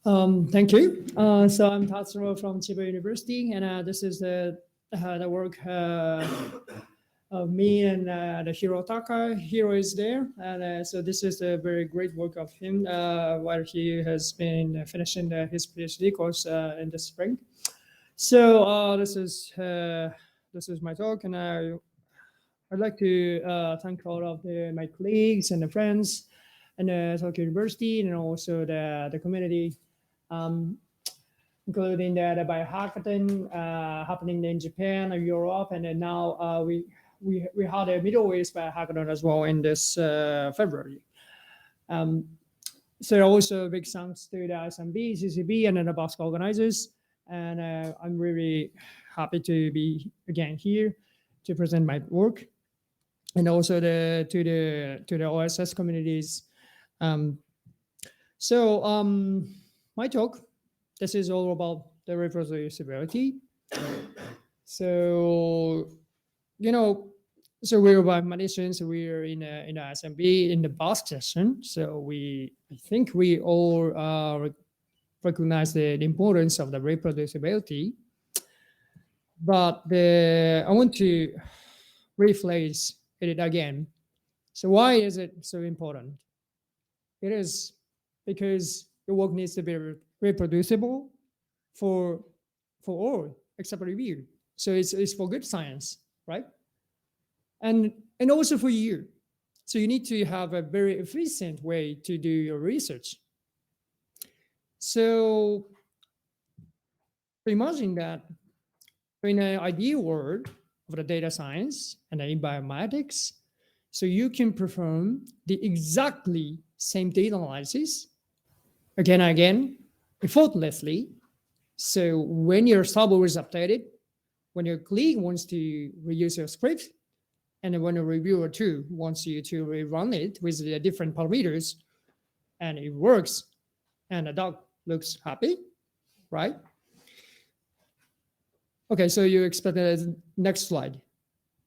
Thank you. So I'm Tazro from Chiba University, and this is the work of me and the Hiro Taka. Hiro is there, and so this is a very great work of him while he has been finishing his PhD course in the spring. So this is my talk, and I'd like to thank all of my colleagues and the friends and the Tokyo University and also the community, um, including the biohackathon happening in Japan and Europe, and then now we had a Middle East biohackathon as well in this February. Um, so also big thanks to the ISMB, ECCB, and then the BOSC organizers, and I'm really happy to be again here to present my work, and also to the OSS communities. Um, so my talk, this is all about the reproducibility. So so we're bioinformaticians. We're in a SMB in the BOSC session. So I think we all recognize the importance of the reproducibility. But I want to rephrase it again. So why is it so important? It is because your work needs to be reproducible for all except review. So it's for good science, right? And also for you. So you need to have a very efficient way to do your research. So imagine that in an ideal world of the data science and in bioinformatics, so you can perform the exactly same data analysis again and again, effortlessly. So when your server is updated, when your colleague wants to reuse your script, and when a reviewer too wants you to rerun it with the different parameters, and it works, and the dog looks happy, right? Okay, so you expect the next slide.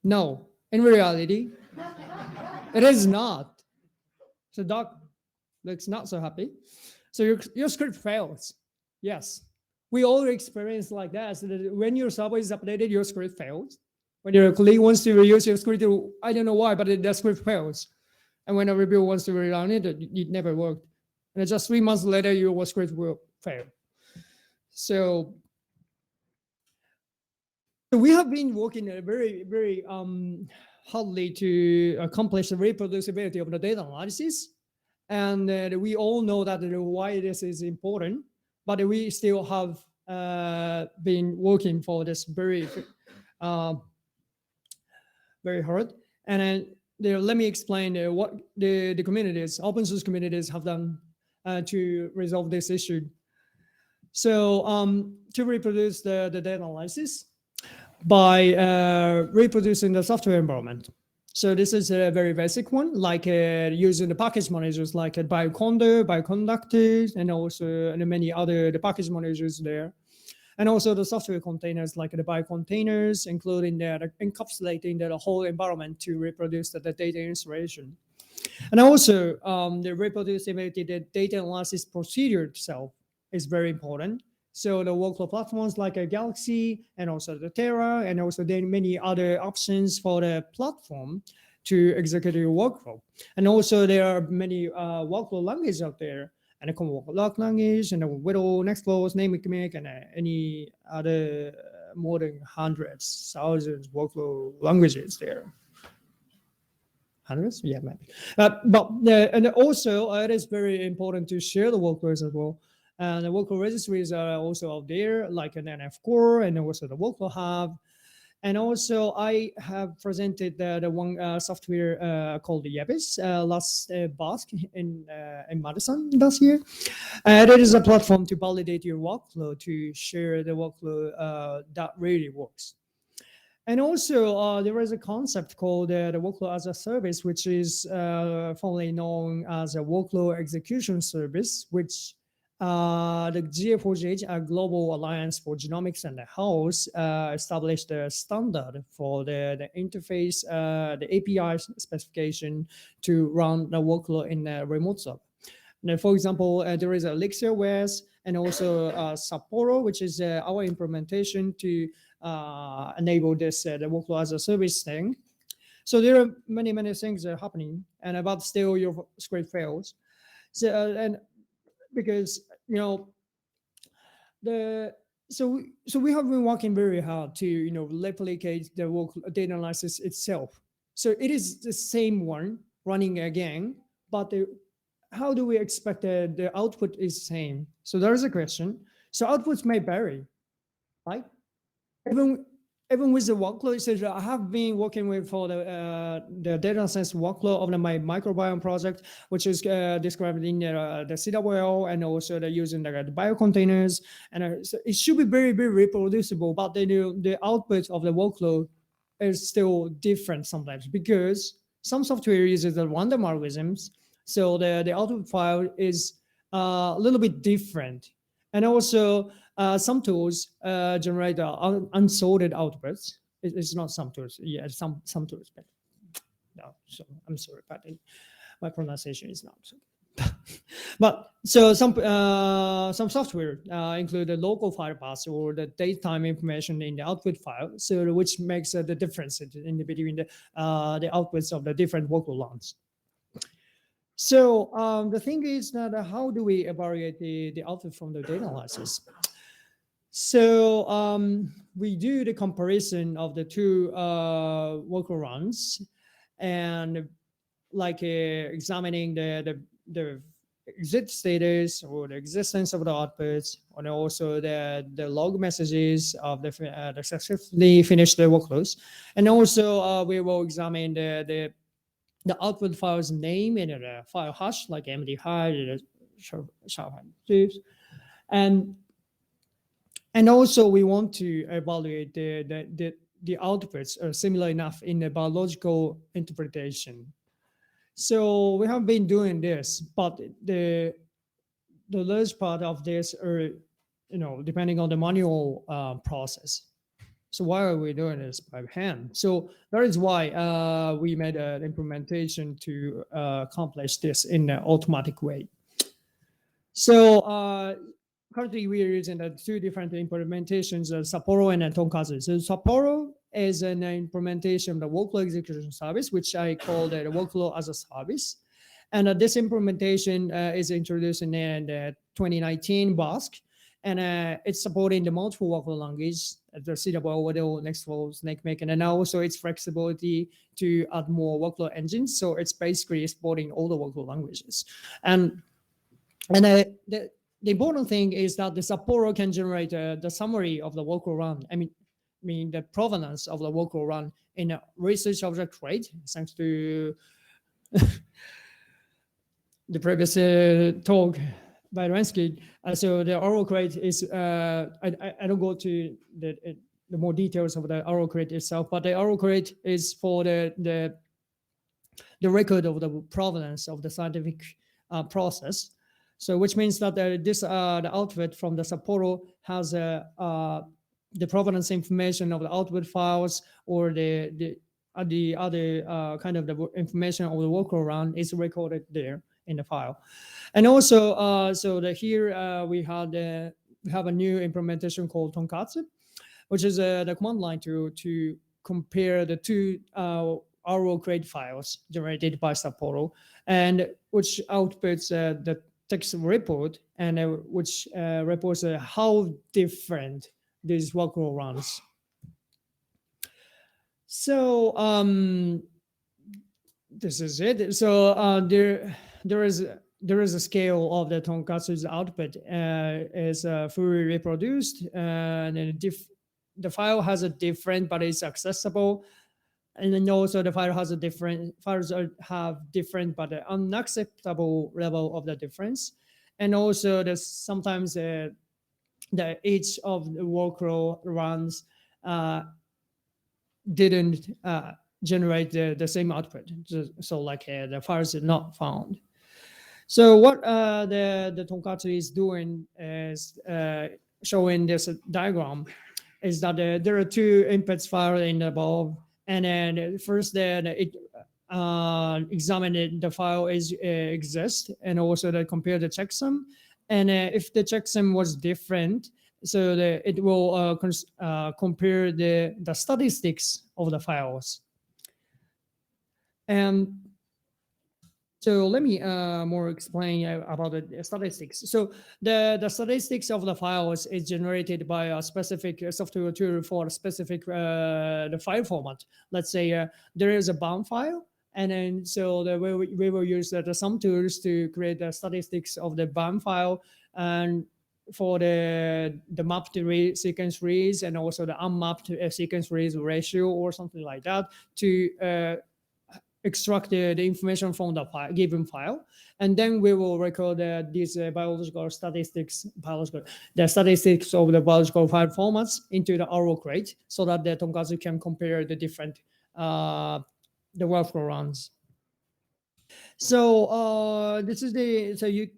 No, in reality, it is not. So dog looks not so happy. So your script fails. Yes, we all experience like that. So that when your server is updated, your script fails. When your colleague wants to reuse your script, I don't know why, but the script fails. And when a reviewer wants to rerun it, it never worked. And just 3 months later, your script will fail. So we have been working very, very hardly to accomplish the reproducibility of the data analysis. And we all know that why this is important, but we still have been working for this very, very hard. And let me explain what the communities, open source communities, have done to resolve this issue. So to reproduce the data analysis by reproducing the software environment. So this is a very basic one, like using the package managers like Bioconda, Bioconductors, and also many other the package managers there. And also the software containers like the biocontainers, including encapsulating the whole environment to reproduce the data installation. And also the reproducibility, the data analysis procedure itself is very important. So the workflow platforms like a Galaxy and also the Terra, and also then many other options for the platform to execute your workflow. And also there are many workflow languages out there, and the Convoke language, and the Whittle, Nextflow, Namecmic, and any other more than hundreds, thousands workflow languages there. Hundreds? Yeah, maybe. And also it is very important to share the workflows as well. And the workflow registries are also out there, like an NF Core and also the workflow hub. And also I have presented the one software called the Yabis last BOSC in Madison last year. That is a platform to validate your workflow, to share the workflow that really works. And also there is a concept called the workflow as a service, which is formerly known as a workflow execution service, which the GA4GH, a Global Alliance for Genomics and Health, established a standard for the interface, the API specification to run the workflow in a remote server. Now, for example, there is Elixir OS and also Sapporo, which is our implementation to enable this the workload as a service thing. So there are many, many things that are happening, and about still your script fails. So and because the so we have been working very hard to replicate the work data analysis itself. So it is the same one running again, but how do we expect the output is same? So there is a question. So outputs may vary, right? Even even with the workload, so I have been working with for the data science workload of my microbiome project, which is described in the CWL, and also the using the biocontainers, and so it should be very, very reproducible. But the output of the workload is still different sometimes because some software uses the random algorithms, so the output file is a little bit different, and also some tools generate unsorted outputs. It's not some tools. Yeah, some tools. But no, so I'm sorry, but my pronunciation is not so. But so some software include the local file path or the datetime information in the output file, so which makes the difference in between the outputs of the different workload runs. So the thing is that how do we evaluate the output from the data analysis? So we do the comparison of the two workload runs, and like examining the exit status or the existence of the outputs, and also the log messages of the successfully finished the workloads, and also we will examine the output file's name and the file hash like MD hash, and also we want to evaluate the outputs are similar enough in the biological interpretation. So we have been doing this, but the large part of this are depending on the manual process. So why are we doing this by hand? So that is why we made an implementation to accomplish this in an automatic way. So currently we are using the two different implementations, Sapporo and Tonkaz. So Sapporo is an implementation of the workload execution service, which I call the workload as a service. And this implementation is introduced in the 2019 BOSC. And it's supporting the multiple workload language, the CWL, Waddle, Nextflow, SnakeMake, and then also its flexibility to add more workload engines. So it's basically supporting all the workload languages. And the important thing is that the Sapporo can generate the summary of the workload run. I mean the provenance of the workload run in a research object rate, thanks to the previous talk by Ransky. So the oral crate is, I don't go to the more details of the oral crate itself, but the oral crate is for the record of the provenance of the scientific process. So which means that the output from the Sapporo has the provenance information of the output files, or the other kind of the information of the workload run is recorded there in the file. And also, so here we have a new implementation called Tonkaz, which is the command line to compare the two oral crate files generated by Sapporo, and which outputs the text report, and which reports how different these workload runs. So this is it. So there is a scale of the Tonkatsu's output is fully reproduced, and the file has a different, but it's accessible. And then also the file has a different, files have different but unacceptable level of the difference. And also there's sometimes each of the workload runs didn't generate the same output. So like the files are not found. So what the Tonkatsu is doing is showing this diagram is that there are two inputs file in the above. And then first, then examine the file is exists, and also to compare the checksum. And if the checksum was different, so it will compare the statistics of the files. And so let me more explain about the statistics. So the statistics of the files is generated by a specific software tool for a specific the file format. Let's say there is a BOM file, and then so we will use some tools to create the statistics of the BOM file, and for the mapped sequence reads and also the unmapped sequence reads ratio or something like that to extract the information from the given file, and then we will record these the statistics of the biological file formats into the arrow crate, so that the Tonkaz can compare the different the workflow runs. So this is you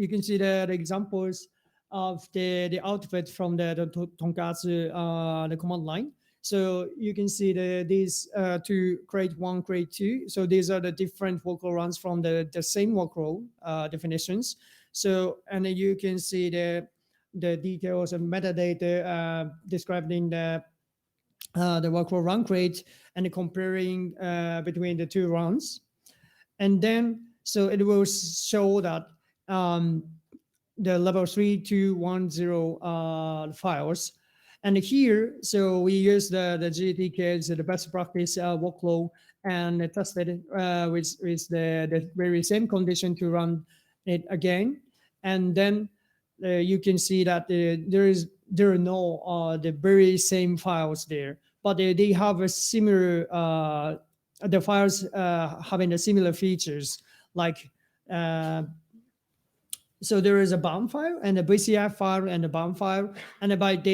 can see the examples of the output from the Tonkaz the command line. So you can see these to crate 1, crate 2. So these are the different workflow runs from the same workflow definitions. So, and then you can see the details and metadata described in the workflow run crate, and comparing between the two runs. And then, so it will show that the level 3210 files. And here, so we use the GTK, so the best practice workflow, and tested with the very same condition to run it again. And then you can see that there are no the very same files there, but they have a similar the files having a similar features, like so there is a BOM file and a BCF file and a BOM file, and but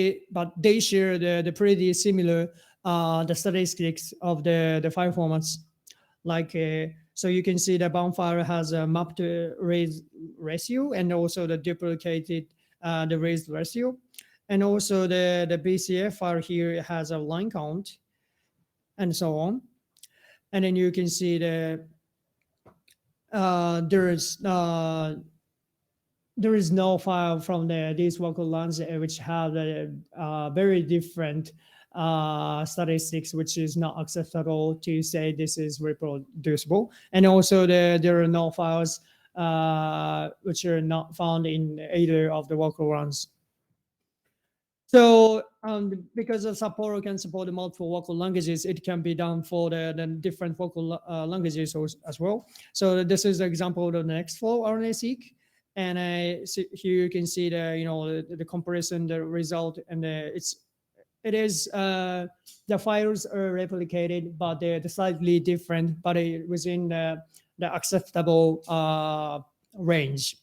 they share the pretty similar the statistics of the file formats. Like so you can see the BOM file has a mapped raised ratio, and also the duplicated the raised ratio, and also the BCF file here has a line count, and so on. And then you can see there is no file from these workflow runs which have very different statistics, which is not acceptable to say this is reproducible. And also there are no files which are not found in either of the workflow runs. So because the Sapporo can support the multiple workflow languages, it can be done for the different workflow languages as well. So this is the example of the Nextflow RNA-seq. And so here you can see the comparison, the result, and it is the files are replicated, but they're slightly different, but within the acceptable range.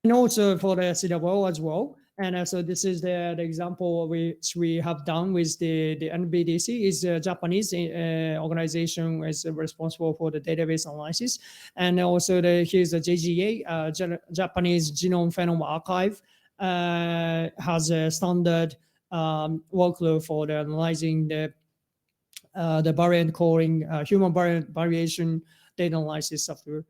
And also for the CWO as well. And so this is the example which we have done with the NBDC. Is a Japanese organization is responsible for the database analysis. And also here's the JGA, Japanese Genome Phenome Archive, has a standard workflow for the analyzing the variant calling, human variation data analysis software.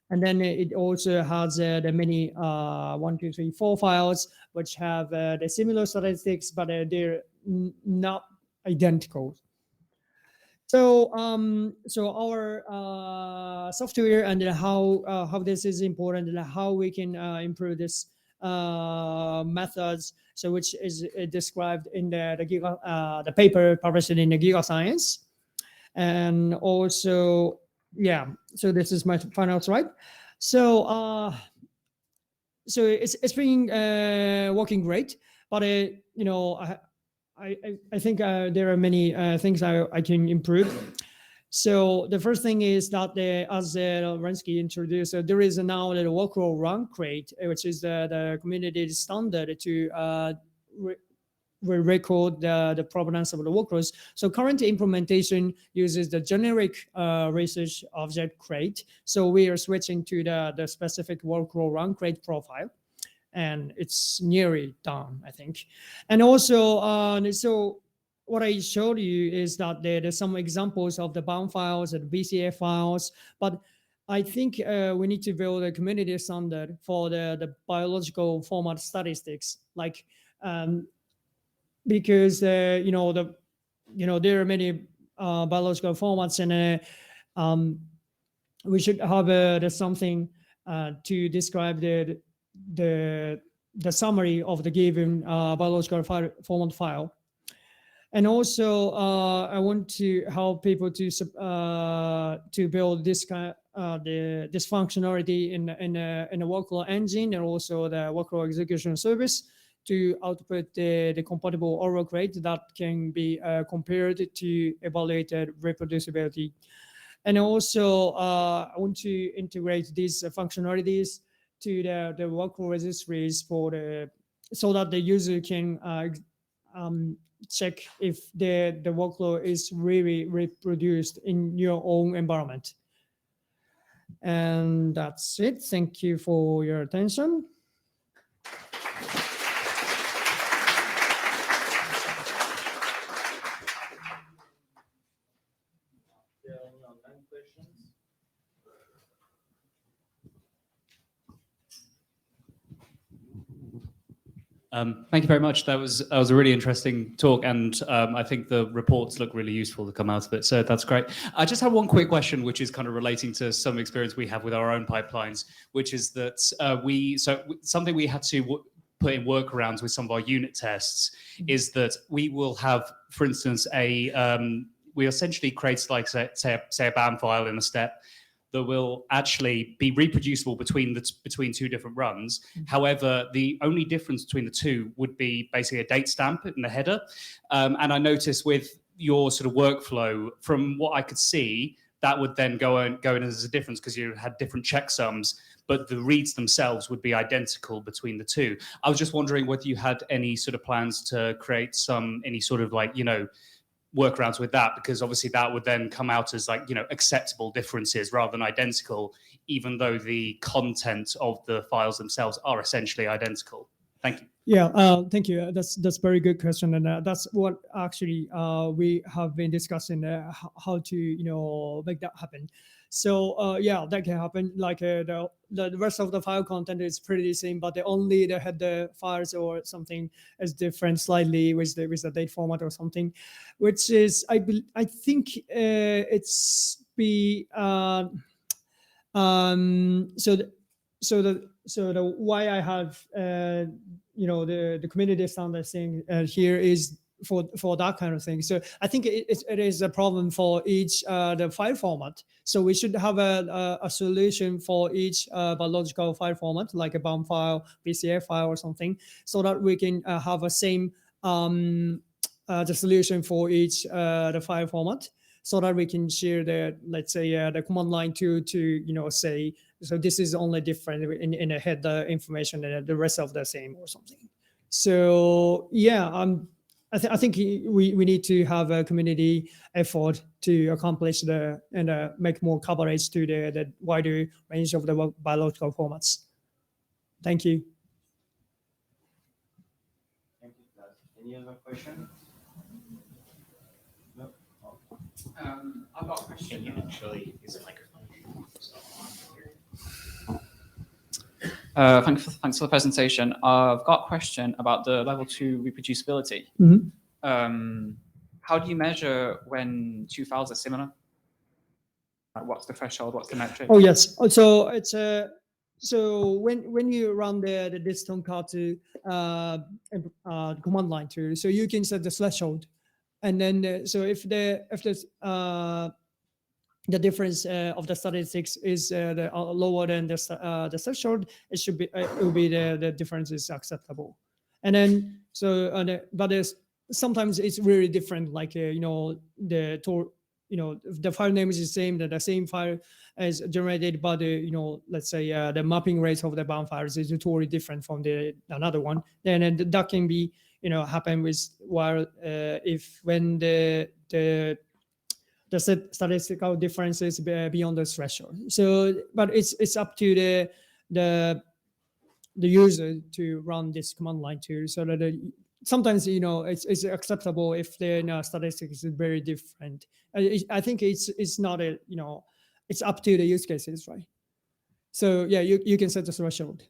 And then it also has the many 1, 2, 3, 4 files, which have the similar statistics, but they're not identical. So so our software and how this is important and how we can improve this methods. So which is described in the paper published in the Giga Science, and also. Yeah, so this is my final slide. So so it's been working great, but I think there are many things I can improve. So the first thing is that as Rensky introduced, there is now the workflow run crate, which is the community standard to we record the provenance of the workflows. So current implementation uses the generic research object crate. So we are switching to the specific workflow run crate profile, and it's nearly done, I think. And also, so what I showed you is that there's some examples of the bound files and BCA files, but I think we need to build a community standard for the biological format statistics, like because there are many biological formats, and we should have there's something to describe the summary of the given biological format file. And also, I want to help people to build this this functionality in a workflow engine, and also the workflow execution service to output the compatible work rate that can be compared to evaluated reproducibility. And also, I want to integrate these functionalities to the workflow registries so that the user can check if the workflow is really reproduced in your own environment. And that's it. Thank you for your attention. Thank you very much. That was a really interesting talk, and I think the reports look really useful to come out of it. So that's great. I just have one quick question, which is kind of relating to some experience we have with our own pipelines, which is that something we had to put in workarounds with some of our unit tests is that we will have, for instance, we essentially create like say a BAM file in a step that will actually be reproducible between two different runs. However, the only difference between the two would be basically a date stamp in the header. And I noticed with your sort of workflow, from what I could see, that would then go in as a difference because you had different checksums, but the reads themselves would be identical between the two. I was just wondering whether you had any sort of plans to create any sort of like, workarounds with that, because obviously that would then come out as like, acceptable differences rather than identical, even though the content of the files themselves are essentially identical. Thank you. Yeah, thank you. That's very good question, and that's what actually we have been discussing how to make that happen. So yeah, that can happen. Like the rest of the file content is pretty the same, but only the header files or something is different slightly with the date format or something, which is I think it's so the why I have the community standard thing here is for that kind of thing. So I think it is a problem for each the file format. So we should have a solution for each biological file format, like a BAM file, BCA file, or something, so that we can have a same the solution for each the file format, so that we can share let's say the command line to say, so this is only different in a header information and the rest of the same or something. So yeah, I think we need to have a community effort to accomplish and make more coverage to the wider range of the biological formats. Thank you. Thank you, Taz. Any other questions? No. I've got a question. Can you actually use a microphone? Thanks for the presentation. I've got a question about the level 2 reproducibility. Mm-hmm. How do you measure when two files are similar? Like, what's the threshold? What's the metric? Oh yes. So it's so when you run this Tonkaz command line tool, so you can set the threshold, and then so if the difference of the statistics is lower than the threshold, it will be the difference is acceptable. And then but there's sometimes it's really different, like the file name is the same, the same file is generated, but let's say the mapping rates of the bound files is totally different from another one. Then that can be happen with when the statistical differences beyond the threshold. So, but it's up to the user to run this command line tool, so that sometimes it's acceptable if the statistics is very different. I think it's not a it's up to the use cases, right? So yeah, you can set the threshold.